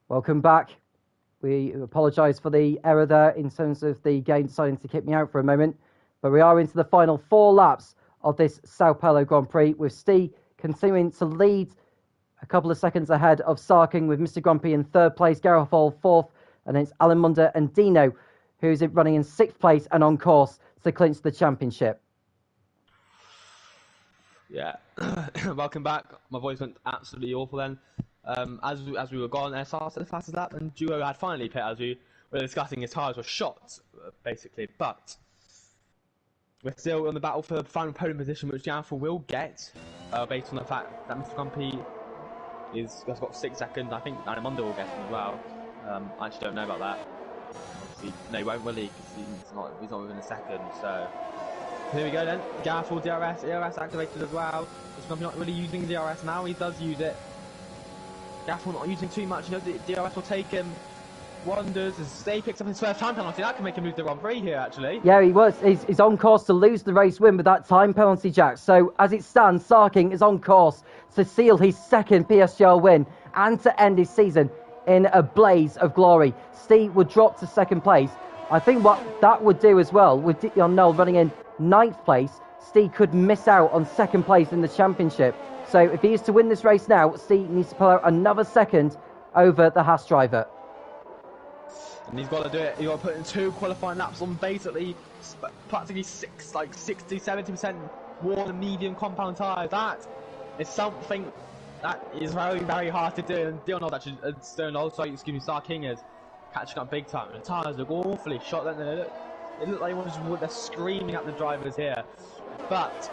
Welcome back. We apologise for the error there in terms of the game deciding to kick me out for a moment. But we are into the final 4 laps of this Sao Paulo Grand Prix, with Steve continuing to lead a couple of seconds ahead of Sarking, with Mr. Grumpy in 3rd place, Garofol 4th, and then it's Alan Munda and Dino who's running in 6th place and on course to clinch the championship. Yeah, welcome back. My voice went absolutely awful then. As we were gone, SR said the fastest lap, and Duo had finally pit as we were discussing. His tyres were shot, basically. But we're still on the battle for the final podium position, which Janford will get, based on the fact that Mr. Grumpy has got 6 seconds. I think Anamonda will get him as well. I actually don't know about that. Obviously, no, he won't really, because he's not within a second. So here we go then. Janford DRS, ERS activated as well. Mr. Grumpy not really using DRS now. He does use it. Gaffel not using too much, you know, the DRS will take him wonders as Stay picks up his first time penalty. That can make him lose the Grand Prix here, actually. Yeah, he was. He's on course to lose the race win with that time penalty, Jack. So as it stands, Sarking is on course to seal his 2nd PSGL win and to end his season in a blaze of glory. Steve would drop to 2nd place. I think what that would do as well, with Dion Noel running in 9th place, Steve could miss out on 2nd place in the championship. So if he is to win this race now, Steve needs to pull out another second over the Haas driver. And he's got to do it. He's got to put in 2 qualifying laps on basically practically 60-70% worn and medium compound tyres. That is something that is very, very hard to do. And Dion actually, Sarking is catching up big time. The tyres look awfully shot. They look like they're screaming at the drivers here. But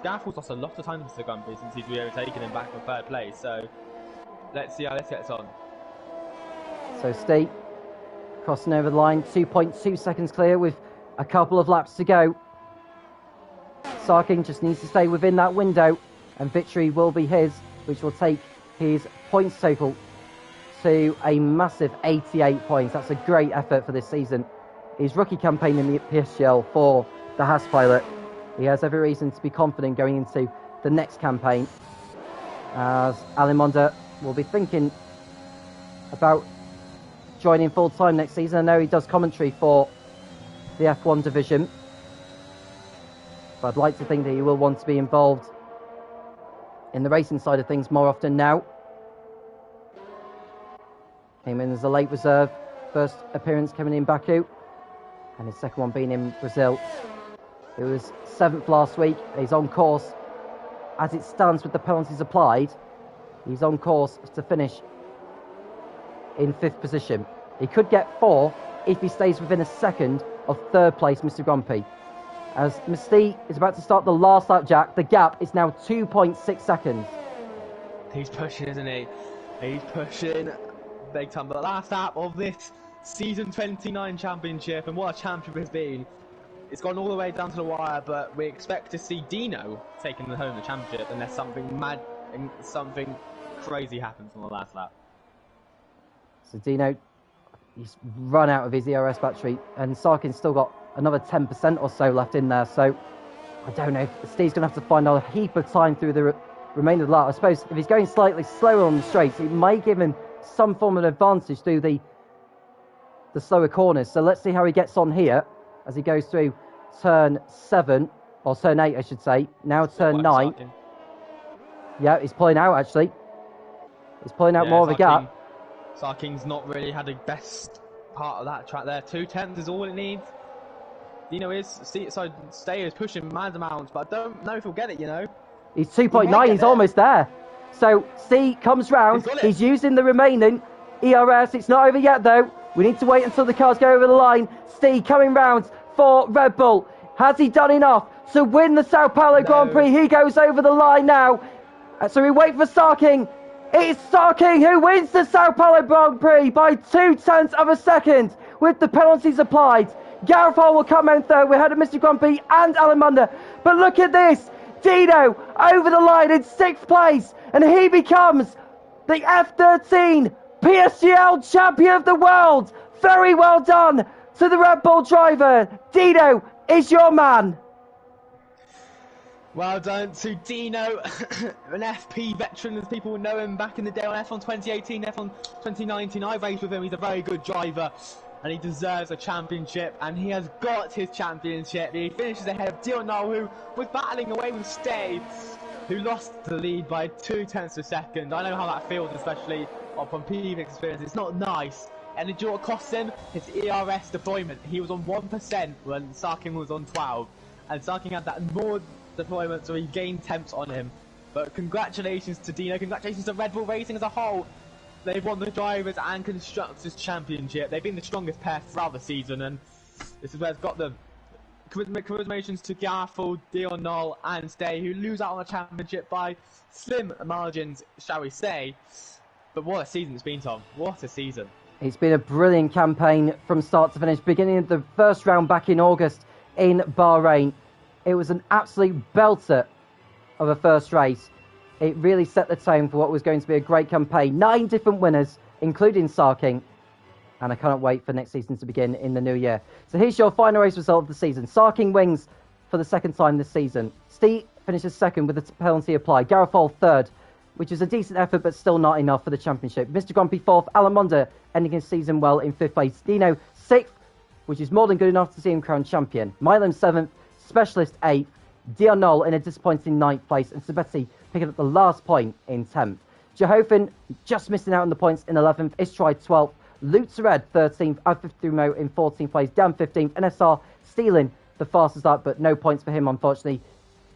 Gaffel's lost a lot of time to the Grumpy since he's re-overtaken him back in 3rd place, so let's see how this gets on. So Steve crossing over the line, 2.2 seconds clear with a couple of laps to go. Sarking just needs to stay within that window and victory will be his, which will take his points total to a massive 88 points. That's a great effort for this season. His rookie campaign in the PSGL for the Haas pilot. He has every reason to be confident going into the next campaign, as Alimonda will be thinking about joining full-time next season. I know he does commentary for the F1 division, but I'd like to think that he will want to be involved in the racing side of things more often now. Came in as a late reserve, first appearance coming in Baku, and his second one being in Brazil. It was 7th last week. He's on course. As it stands with the penalties applied, he's on course to finish in 5th position. He could get 4 if he stays within a second of 3rd place, Mr. Grumpy. As Mystique is about to start the last lap, Jack, the gap is now 2.6 seconds. He's pushing, isn't he? He's pushing big time. But the last lap of this season 29 championship, and what a championship it's been. It's gone all the way down to the wire, but we expect to see Dino taking home the championship unless something mad and something crazy happens on the last lap. So Dino, he's run out of his ERS battery, and Sarkin's still got another 10% or so left in there. So I don't know if Steve's going to have to find a heap of time through the remainder of the lap. I suppose if he's going slightly slower on the straights, it may give him some form of advantage through the slower corners. So let's see how he gets on here as he goes through turn 7, or turn 8 I should say, now turn 9. Yeah, he's pulling out actually. He's pulling out more of a gap. Sarking's not really had the best part of that track there. 2/10 is all it needs. Dino Stay is pushing mad amounts, but I don't know if he'll get it, you know. He's 2.9, he's almost there. So C comes round, he's using the remaining ERS, it's not over yet though. We need to wait until the cars go over the line. Steve coming round for Red Bull. Has he done enough to win the Sao Paulo Grand Prix? He goes over the line now. So we wait for Sarking. It's Sarking who wins the Sao Paulo Grand Prix by 0.2 of a second with the penalties applied. Gareth Hall will come in 3rd. We're ahead of Mr. Grumpy and Alamanda. But look at this. Dino over the line in 6th place. And he becomes the F13 PSGL champion of the world. Very well done to the Red Bull driver. Dino is your man. Well done to Dino, an FP veteran as people would know him back in the day on F1 2018, F1 2019. I raced with him, he's a very good driver and he deserves a championship, and he has got his championship. He finishes ahead of Dino, who was battling away with Stay, who lost the lead by 0.2 seconds. I know how that feels, especially from previous experience. It's not nice. And do you know what cost him? His ERS deployment. He was on 1% when Sarkin was on 12. And Sarkin had that more deployment, so he gained temps on him. But congratulations to Dino. Congratulations to Red Bull Racing as a whole. They've won the Drivers and Constructors Championship. They've been the strongest pair throughout the season. And this is where it's got them. Congratulations to Garfield, Dion Knoll and Stay, who lose out on the championship by slim margins, shall we say. But what a season it's been, Tom. What a season. It's been a brilliant campaign from start to finish, beginning of the first round back in August in Bahrain. It was an absolute belter of a first race. It really set the tone for what was going to be a great campaign. 9 different winners, including Sarking. And I cannot wait for next season to begin in the new year. So here's your final race result of the season. Sarking wins for the second time this season. Steve finishes second with a penalty applied. Garofol third, which is a decent effort, but still not enough for the championship. Mr. Grumpy fourth. Alan Monda ending his season well in fifth place. Dino sixth, which is more than good enough to see him crowned champion. Milan seventh. Specialist eighth. Dion Knoll in a disappointing ninth place. And Sabetti picking up the last point in 10th. Jehofen just missing out on the points in 11th. Istrid 12th. Lutzered 13th. Alfifdumo in 14th place. Dan 15th. NSR stealing the fastest lap, but no points for him, unfortunately.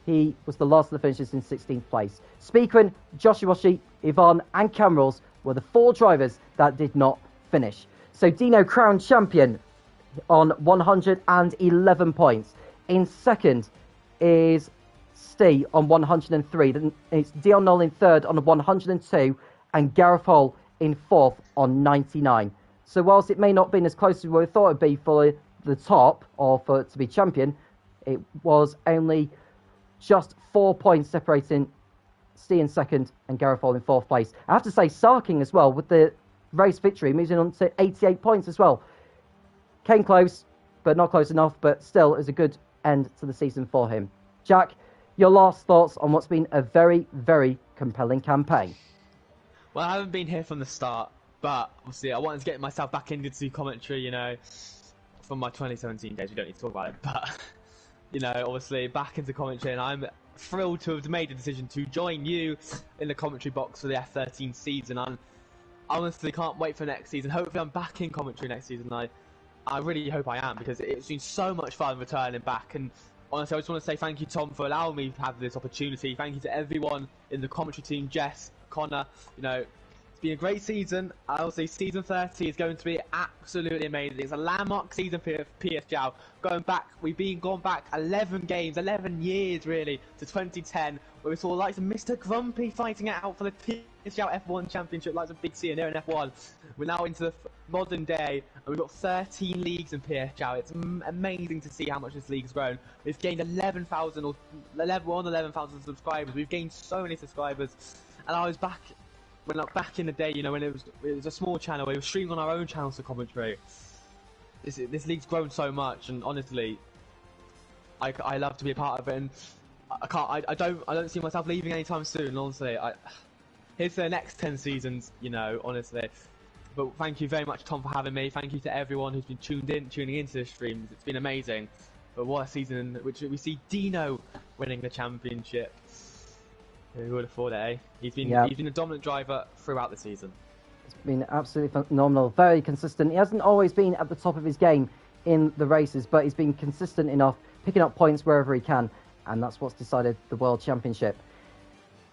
He was the last of the finishers in 16th place. Speakwin, Joshiwashi, Yvonne and Camrals were the 4 drivers that did not finish. So Dino crowned champion on 111 points. In second is Steve on 103. Then it's Dion Knoll in third on 102 and Gareth Hall in fourth on 99. So whilst it may not have been as close as we thought it would be for the top or for it to be champion, it was only just 4 points separating Steve in second and Gareth Hall in fourth place. I have to say Sarking as well with the race victory, moving on to 88 points as well. Came close, but not close enough, but still is a good end to the season for him. Jack, your last thoughts on what's been a very, very compelling campaign? Well, I haven't been here from the start, but obviously I wanted to get myself back into commentary, you know, from my 2017 days. We don't need to talk about it, but, you know, obviously back into commentary, and I'm thrilled to have made the decision to join you in the commentary box for the F13 season. I honestly can't wait for next season. Hopefully I'm back in commentary next season. I really hope I am, because it's been so much fun returning back. And honestly, I just want to say thank you, Tom, for allowing me to have this opportunity. Thank you to everyone in the commentary team, Jess, Connor. You know, it's been a great season. I'll say season 30 is going to be absolutely amazing. It's a landmark season for PSGL. Gone back 11 games, 11 years really, to 2010, where we saw the likes of Mr. Grumpy fighting it out for the PSGL F1 Championship, likes of Big C and here in F1. We're now into the modern day, and we've got 13 leagues in PSGL. It's amazing to see how much this league's grown. We've gained 11,000 or 11,000 subscribers. We've gained so many subscribers, and I was back in the day, you know, when it was a small channel. We were streaming on our own channels for commentary. This league's grown so much, and honestly, I love to be a part of it. And I don't see myself leaving anytime soon. Honestly, here's the next 10 seasons, you know, honestly. But thank you very much, Tom, for having me. Thank you to everyone who's been tuning into the streams. It's been amazing. But what a season in which we see Dino winning the championship. Who would have thought it, eh? He's been a dominant driver throughout the season. It's been absolutely phenomenal, very consistent. He hasn't always been at the top of his game in the races, but he's been consistent enough, picking up points wherever he can, and that's what's decided the World Championship.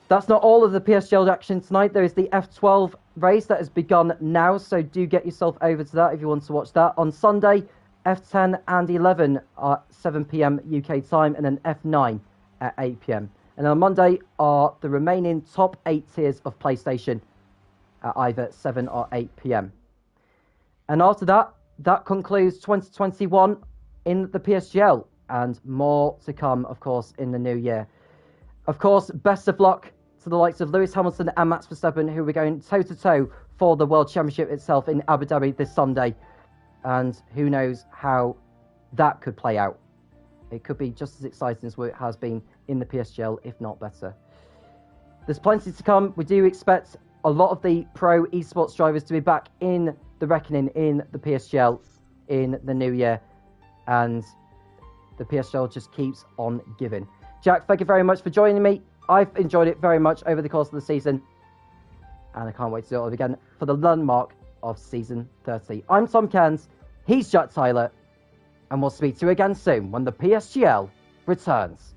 That's not all of the PSGL action tonight. There is the F12 race that has begun now, so do get yourself over to that if you want to watch that. On Sunday, F10 and 11 at 7 p.m. UK time, and then F9 at 8 p.m. And on Monday are the remaining top 8 tiers of PlayStation at either 7 or 8 p.m. And after that, that concludes 2021 in the PSGL, and more to come, of course, in the new year. Of course, best of luck to the likes of Lewis Hamilton and Max Verstappen, who are going toe-to-toe for the World Championship itself in Abu Dhabi this Sunday. And who knows how that could play out. It could be just as exciting as what it has been in the PSGL, if not better. There's plenty to come. We do expect a lot of the pro esports drivers to be back in the reckoning in the PSGL in the new year. And the PSGL just keeps on giving. Jack, thank you very much for joining me. I've enjoyed it very much over the course of the season. And I can't wait to do it all again for the landmark of Season 30. I'm Tom Cairns. He's Jack Tyler. And we'll speak to you again soon when the PSGL returns.